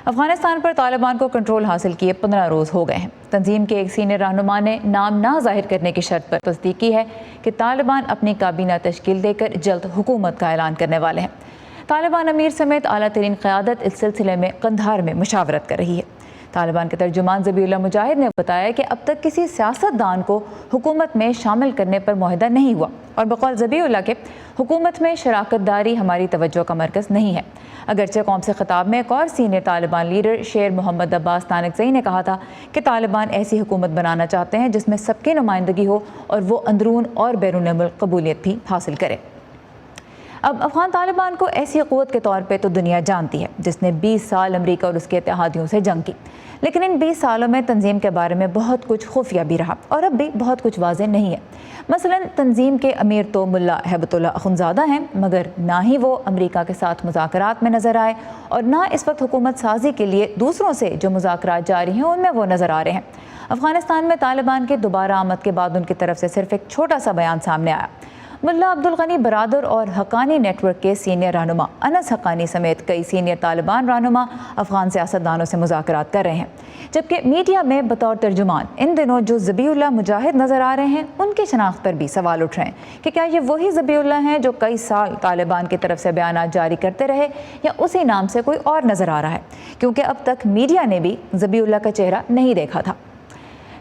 افغانستان پر طالبان کو کنٹرول حاصل کیے 15 روز ہو گئے ہیں۔ تنظیم کے ایک سینئر رہنما نے نام نہ ظاہر کرنے کی شرط پر تصدیق کی ہے کہ طالبان اپنی کابینہ تشکیل دے کر جلد حکومت کا اعلان کرنے والے ہیں۔ طالبان امیر سمیت اعلیٰ ترین قیادت اس سلسلے میں قندھار میں مشاورت کر رہی ہے۔ طالبان کے ترجمان ذبیح اللہ مجاہد نے بتایا کہ اب تک کسی سیاست دان کو حکومت میں شامل کرنے پر معاہدہ نہیں ہوا، اور بقول ذبیح اللہ کے حکومت میں شراکت داری ہماری توجہ کا مرکز نہیں ہے۔ اگرچہ قوم سے خطاب میں ایک اور سینئر طالبان لیڈر شیر محمد عباس تانکزئی نے کہا تھا کہ طالبان ایسی حکومت بنانا چاہتے ہیں جس میں سب کی نمائندگی ہو اور وہ اندرون اور بیرون ملک قبولیت بھی حاصل کرے۔ اب افغان طالبان کو ایسی قوت کے طور پہ تو دنیا جانتی ہے جس نے 20 سال امریکہ اور اس کے اتحادیوں سے جنگ کی، لیکن ان 20 سالوں میں تنظیم کے بارے میں بہت کچھ خفیہ بھی رہا اور اب بھی بہت کچھ واضح نہیں ہے۔ مثلا تنظیم کے امیر تو ملا ہیبت اللہ اخندزادہ ہیں، مگر نہ ہی وہ امریکہ کے ساتھ مذاکرات میں نظر آئے اور نہ اس وقت حکومت سازی کے لیے دوسروں سے جو مذاکرات جاری ہیں ان میں وہ نظر آ رہے ہیں۔ افغانستان میں طالبان کے دوبارہ آمد کے بعد ان کی طرف سے صرف ایک چھوٹا سا بیان سامنے آیا۔ ملا عبدالغنی برادر اور حقانی نیٹ ورک کے سینئر رہنما انس حقانی سمیت کئی سینئر طالبان رہنما افغان سیاستدانوں سے مذاکرات کر رہے ہیں، جبکہ میڈیا میں بطور ترجمان ان دنوں جو ذبیح اللہ مجاہد نظر آ رہے ہیں ان کی شناخت پر بھی سوال اٹھ رہے ہیں کہ کیا یہ وہی ذبیح اللہ ہیں جو کئی سال طالبان کی طرف سے بیانات جاری کرتے رہے، یا اسی نام سے کوئی اور نظر آ رہا ہے، کیونکہ اب تک میڈیا نے بھی ذبیح اللہ کا چہرہ نہیں دیکھا تھا۔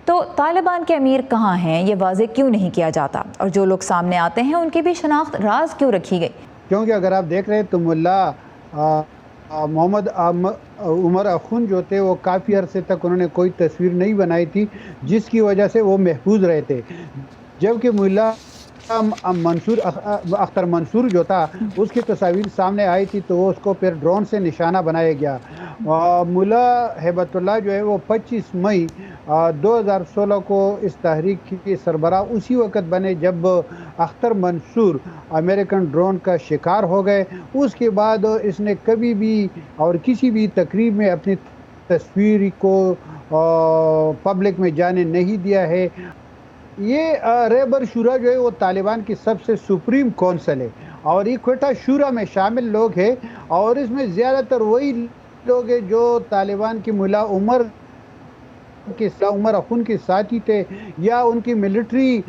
تو طالبان کے امیر کہاں ہیں یہ واضح کیوں نہیں کیا جاتا، اور جو لوگ سامنے آتے ہیں ان کی بھی شناخت راز کیوں رکھی گئی؟ کیونکہ اگر آپ دیکھ رہے ہیں تو ملا محمد عمر اخون جو تھے وہ کافی عرصے تک انہوں نے کوئی تصویر نہیں بنائی تھی جس کی وجہ سے وہ محفوظ رہے تھے، جبکہ ملا اختر منصور جو تھا اس کی تصاویر سامنے آئی تھی تو وہ اس کو پھر ڈرون سے نشانہ بنایا گیا۔ ملا ہیبت اللہ جو ہے وہ 25 مئی 2016 کو اس تحریک کے سربراہ اسی وقت بنے جب اختر منصور امریکن ڈرون کا شکار ہو گئے۔ اس کے بعد اس نے کبھی بھی اور کسی بھی تقریب میں اپنی تصویر کو پبلک میں جانے نہیں دیا ہے۔ یہ رہبر شورا جو ہے وہ طالبان کی سب سے سپریم کونسل ہے اور یہ کوئٹہ شورا میں شامل لوگ ہیں، اور اس میں زیادہ تر وہی لوگ ہیں جو طالبان کی ملا عمر اخون کے ساتھی تھے یا ان کی ملٹری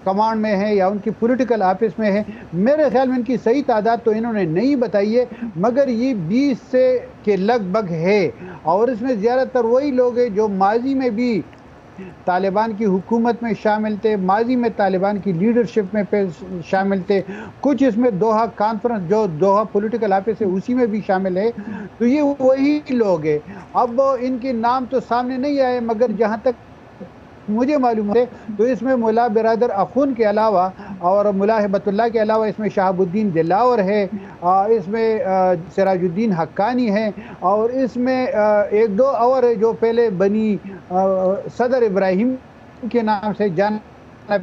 کمانڈ میں ہیں یا ان کی پولیٹیکل آفس میں ہیں۔ میرے خیال میں ان کی صحیح تعداد تو انہوں نے نہیں بتائی ہے، مگر یہ 20 سے کے لگ بھگ ہے، اور اس میں زیادہ تر وہی لوگ ہیں جو ماضی میں بھی طالبان کی حکومت میں شامل تھے، ماضی میں طالبان کی لیڈرشپ میں شامل تھے، کچھ اس میں دوحہ کانفرنس جو دوحہ پولیٹیکل آفس ہے اسی میں بھی شامل ہے، تو یہ وہی لوگ ہیں۔ اب ان کے نام تو سامنے نہیں آئے، مگر جہاں تک مجھے معلوم ہے تو اس میں ملا برادر اخون کے علاوہ اور ملا ہیبت اللہ کے علاوہ اس میں شہاب الدین دلاور ہے، اس میں سراج الدین حقانی ہے، اور اس میں ایک دو اور ہے جو پہلے بنی صدر ابراہیم کے نام سے جانا